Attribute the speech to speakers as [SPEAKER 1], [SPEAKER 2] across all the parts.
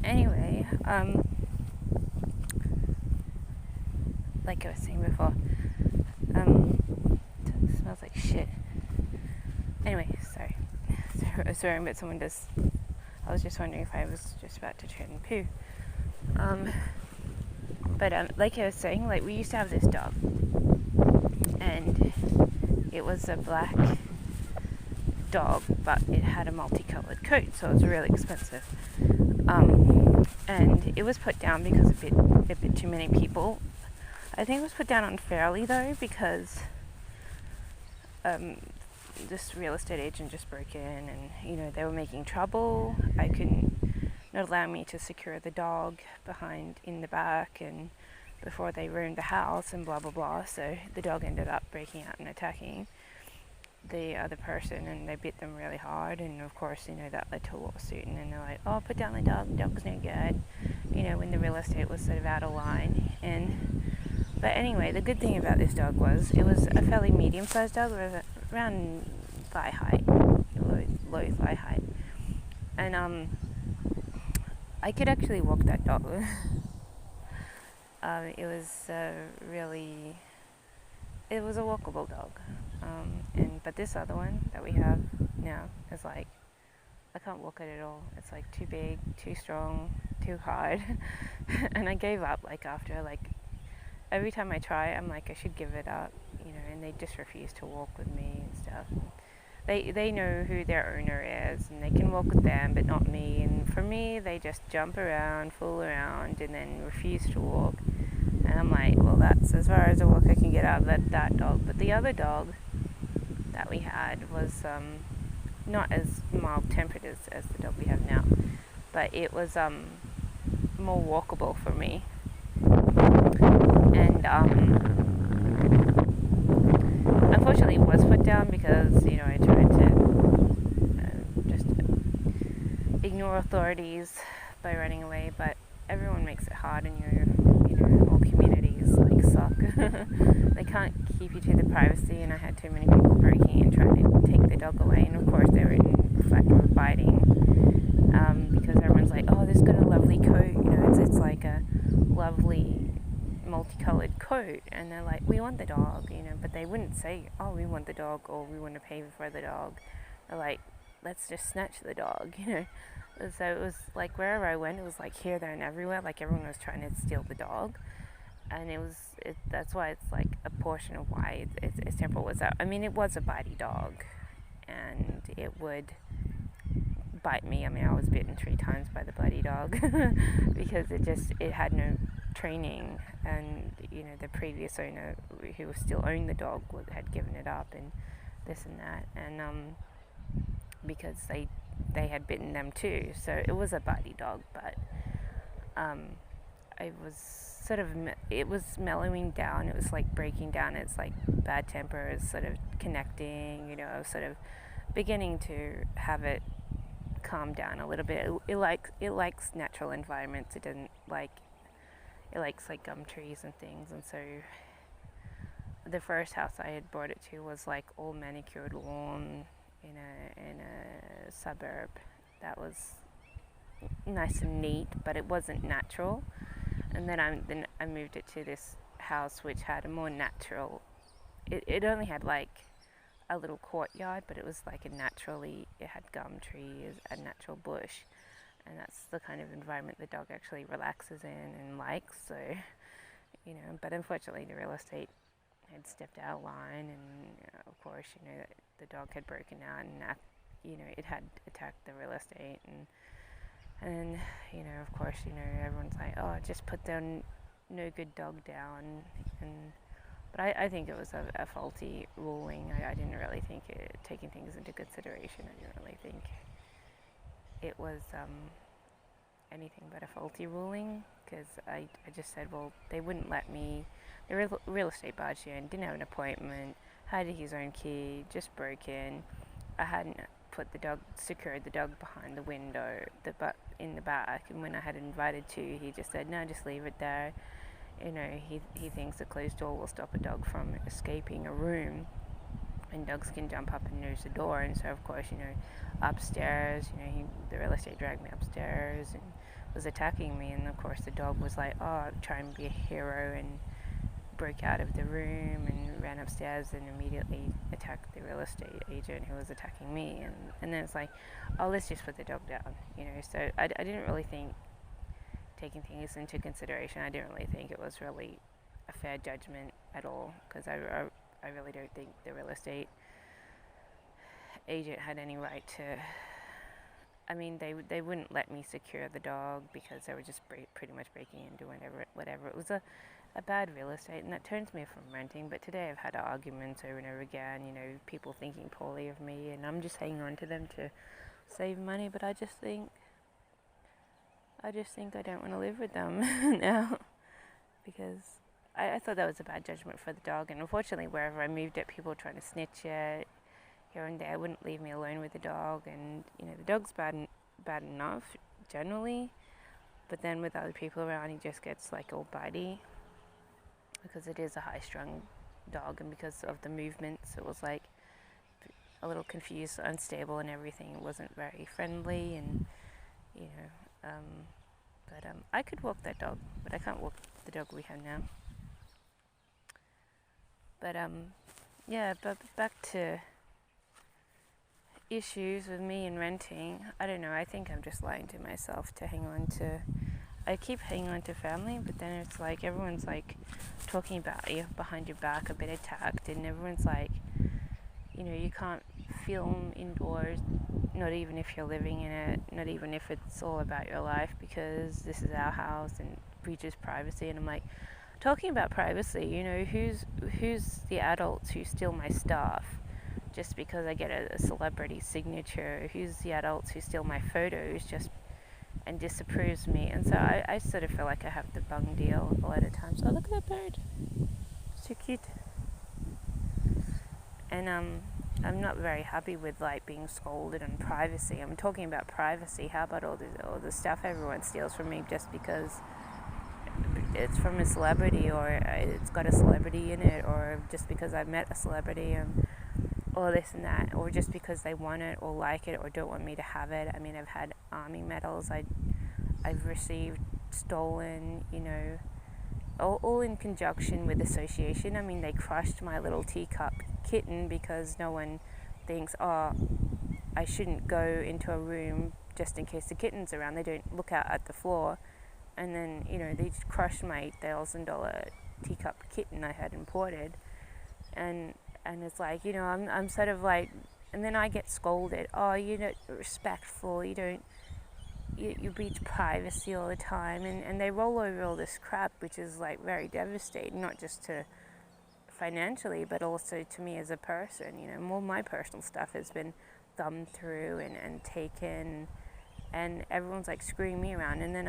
[SPEAKER 1] Anyway, like I was saying before, it smells like shit. Anyway, sorry. Sorry, but someone does. I was just wondering if I was just about to turn and poo. But like I was saying, like we used to have this dog, and it was a black dog, but it had a multicolored coat, so it was really expensive. And it was put down because a bit too many people. I think it was put down unfairly though, because this real estate agent just broke in, and they were making trouble. I couldn't not allow me to secure the dog behind in the back, and before they ruined the house and blah blah blah. So the dog ended up breaking out and attacking the other person, and they bit them really hard, and of course that led to a lawsuit, and then they're like, oh, put down the dog's no good, when the real estate was sort of out of line. But anyway, the good thing about this dog was it was a fairly medium-sized dog, around thigh height, low thigh height, and I could actually walk that dog. It was it was a walkable dog. But this other one that we have now is like, I can't walk it at all. It's like too big, too strong, too hard. And I gave up after every time I try, I'm like, I should give it up, and they just refuse to walk with me and stuff. They know who their owner is, and they can walk with them, but not me. And for me, they just jump around, fool around, and then refuse to walk. And I'm like, well, that's as far as a walk I can get out of that dog. But the other dog that we had was not as mild-tempered as the dog we have now, but it was more walkable for me. And unfortunately, it was put down because I tried to just ignore authorities by running away. But everyone makes it hard, and all communities suck. They can't keep you to the privacy, and I had too many people breaking and trying to take the dog away, and of course they were in fact biting, because everyone's like, oh, this got a lovely coat, it's like a lovely multicolored coat, and they're like, we want the dog, but they wouldn't say, oh, we want the dog, or we want to pay for the dog. They're like, let's just snatch the dog. So it was like wherever I went, it was like here, there, and everywhere. Like everyone was trying to steal the dog, and that's why it's like a portion of why its temper was out. I mean, it was a bitey dog, and it would bite me. I mean, I was bitten 3 times by the bloody dog because it had no training, and the previous owner, who still owned the dog, had given it up, and this and that, and because they had bitten them too. So it was a bitey dog, but I was it was mellowing down. It was like breaking down its bad temper. It was sort of connecting. I was sort of beginning to have it calm down a little bit. It likes natural environments. It likes gum trees and things. And so the first house I had brought it to was all manicured lawn in a suburb that was nice and neat, but it wasn't natural. And then I moved it to this house which had a more natural. It only had a little courtyard, but it was it had gum trees, a natural bush, and that's the kind of environment the dog actually relaxes in and likes. So, but unfortunately the real estate had stepped out of line, and of course, the dog had broken out, and it had attacked the real estate, and of course, everyone's like, oh, just put the no good dog down, but I think it was a faulty ruling. I didn't really think taking things into consideration. I didn't really think it was anything but a faulty ruling, because I just said, well, they wouldn't let me. The real estate barged in, didn't have an appointment, had his own key, just broke in. I hadn't secured the dog behind the window, in the back, and when I had invited to, he just said, no, just leave it there. He thinks a closed door will stop a dog from escaping a room, and dogs can jump up and nose the door. And so, of course, upstairs, the real estate dragged me upstairs and was attacking me. And of course, the dog was like, oh, trying to be a hero, and broke out of the room and ran upstairs and immediately attacked the real estate agent who was attacking me. And then it's like, oh, let's just put the dog down, So I didn't really think, taking things into consideration, I didn't really think it was really a fair judgment at all, because I really don't think the real estate agent had any right to. I mean, they wouldn't let me secure the dog because they were just pretty much breaking into whatever. It was a bad real estate, and that turns me from renting. But today I've had arguments over and over again, people thinking poorly of me, and I'm just hanging on to them to save money. But I just think I don't want to live with them now, because I thought that was a bad judgment for the dog. And unfortunately, wherever I moved it, people were trying to snitch it here and there, wouldn't leave me alone with the dog. And the dog's bad enough generally, but then with other people around, he just gets like all bitey, because it is a high-strung dog, and because of the movements, it was like a little confused, unstable, and everything. It wasn't very friendly, and but I could walk that dog, but I can't walk the dog we have now. But but back to issues with me and renting. I don't know, I think I'm just lying to myself to hang on to. I keep hanging on to family, but then it's like everyone's like talking about you behind your back, a bit attacked, and everyone's like, you can't film indoors, not even if you're living in it, not even if it's all about your life, because this is our house and breaches privacy. And I'm like, talking about privacy, who's the adults who steal my stuff just because I get a celebrity signature? Who's the adults who steal my photos and disapproves me? And so I sort of feel like I have the bung deal a lot of times. Oh, look at that bird. So cute. And I'm not very happy with like being scolded on privacy. I'm talking about privacy. How about all the stuff everyone steals from me just because it's from a celebrity, or it's got a celebrity in it, or just because I met a celebrity, or this and that, or just because they want it or like it or don't want me to have it. I mean, I've had army medals I've received stolen, all in conjunction with association. I mean, they crushed my little teacup kitten because no one thinks, oh, I shouldn't go into a room just in case the kitten's around. They don't look out at the floor. And then, they just crushed my $1,000 teacup kitten I had imported. And it's like, I'm sort of like, and then I get scolded. Oh, you're not respectful. You breach privacy all the time. And they roll over all this crap, which is like very devastating, not just to financially, but also to me as a person. More my personal stuff has been thumbed through and taken, and everyone's like screwing me around. And then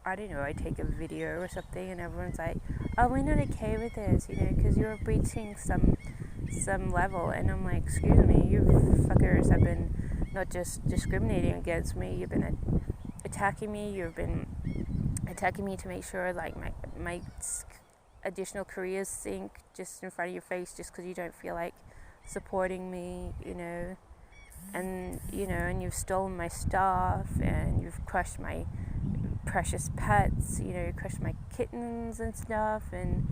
[SPEAKER 1] I don't know, I take a video or something, and everyone's like, oh, we're not okay with this, because you're breaching some level. And I'm like, excuse me, you fuckers have been not just discriminating against me, you've been attacking me, you've been attacking me to make sure like my additional careers sink just in front of your face just because you don't feel like supporting me, and and you've stolen my stuff, and you've crushed my precious pets, crushed my kittens and stuff, and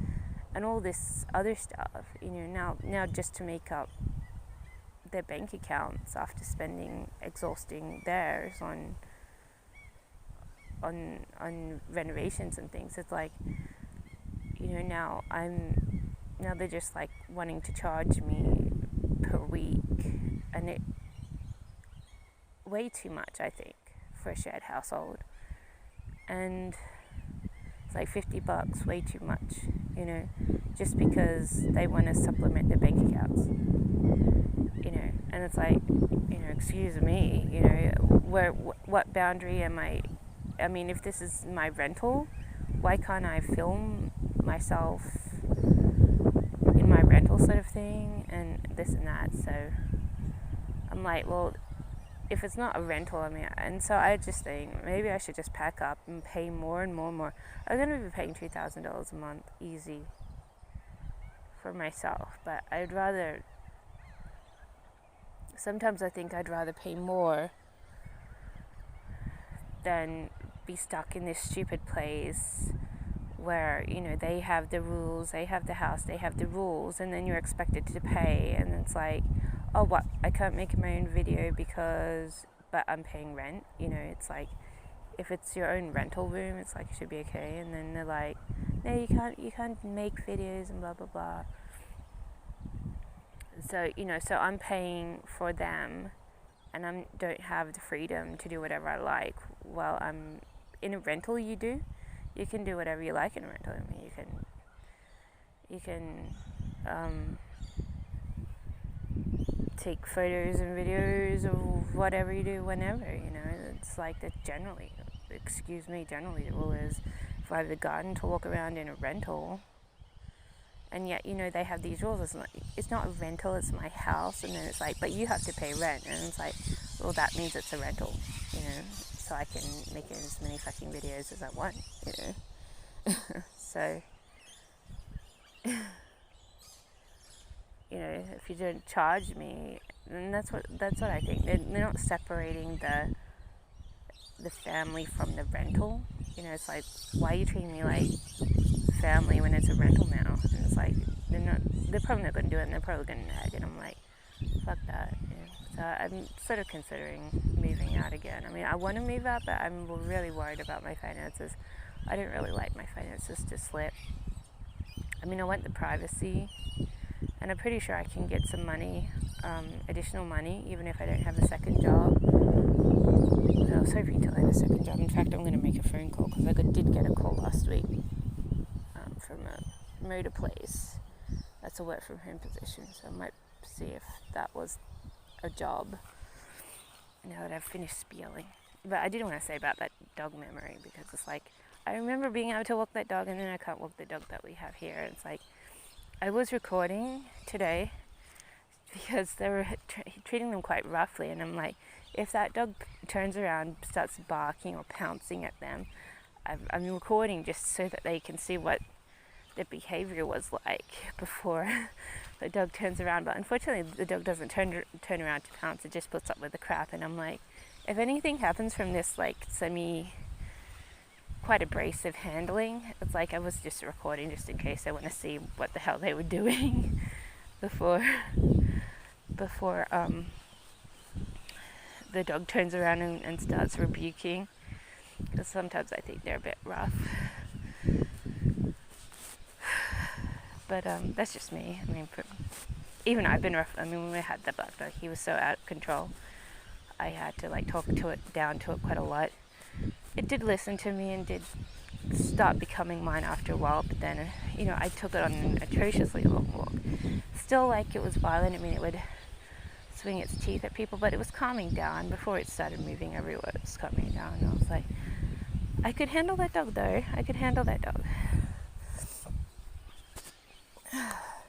[SPEAKER 1] all this other stuff, now just to make up their bank accounts after spending exhausting theirs on renovations and things. It's like, now they're just like wanting to charge me per week, and it way too much, I think, for a shared household. And it's like $50, way too much, just because they want to supplement their bank accounts, and it's like, excuse me, what boundary am I mean, if this is my rental, why can't I film myself in my rental sort of thing, and this and that? So I'm like, well, if it's not a rental, and so I just think maybe I should just pack up and pay more and more and more. I'm going to be paying $2,000 a month, easy, for myself, but I'd rather sometimes I think I'd rather pay more than be stuck in this stupid place where, you know, they have the rules, they have the house, they have the rules, and then you're expected to pay, and it's like, oh, what, I can't make my own video but I'm paying rent, you know. It's like, if it's your own rental room, it's like, it should be okay, and then they're like, no, you can't make videos and blah blah blah. So, you know, so I'm paying for them, and I don't have the freedom to do whatever I like. While I'm in a rental, you can do whatever you like in a rental. I mean, you can take photos and videos of whatever you do whenever, you know. It's like that generally the rule is, if I have the garden to walk around in a rental, and yet, you know, they have these rules. It's not a rental, it's my house. And then it's like, but you have to pay rent. And it's like, well, that means it's a rental, you know, so I can make as many fucking videos as I want, you know. So, you know, if you don't charge me, then that's what I think. They're not separating the family from the rental. You know, it's like, why are you treating me like family when it's a rental now? And it's like, they're probably not going to do it, and they're probably going to nag, and I'm like, fuck that. Yeah. So I'm sort of considering moving out again. I mean, I want to move out, but I'm really worried about my finances. I don't really like my finances to slip. I mean, I want the privacy, and I'm pretty sure I can get some money, additional money, even if I don't have a second job. I was hoping to land a second job. In fact, I'm going to make a phone call, because I did get a call last week from a motor place. That's a work from home position, so I might see if that was a job now that I've finished spieling. But I did want to say about that dog memory, because it's like, I remember being able to walk that dog, and then I can't walk the dog that we have here. It's like, I was recording today because they were treating them quite roughly, and I'm like, if that dog turns around, starts barking or pouncing at them, I'm recording just so that they can see what the behavior was like before the dog turns around. But unfortunately, the dog doesn't turn around to pounce. It just puts up with the crap. And I'm like, if anything happens from this, like, quite abrasive handling, it's like, I was just recording just in case I want to see what the hell they were doing before the dog turns around and starts rebuking, because sometimes I think they're a bit rough. But that's just me. I mean, even I've been rough. I mean, when we had the black dog, he was so out of control. I had to talk to it down to it quite a lot. It did listen to me and did start becoming mine after a while. But then, you know, I took it on an atrociously long walk. Still, it was violent. I mean, it would swing its teeth at people, but it was calming down. Before it started moving everywhere, it was calming down. And I was like, I could handle that dog, though. I could handle that dog.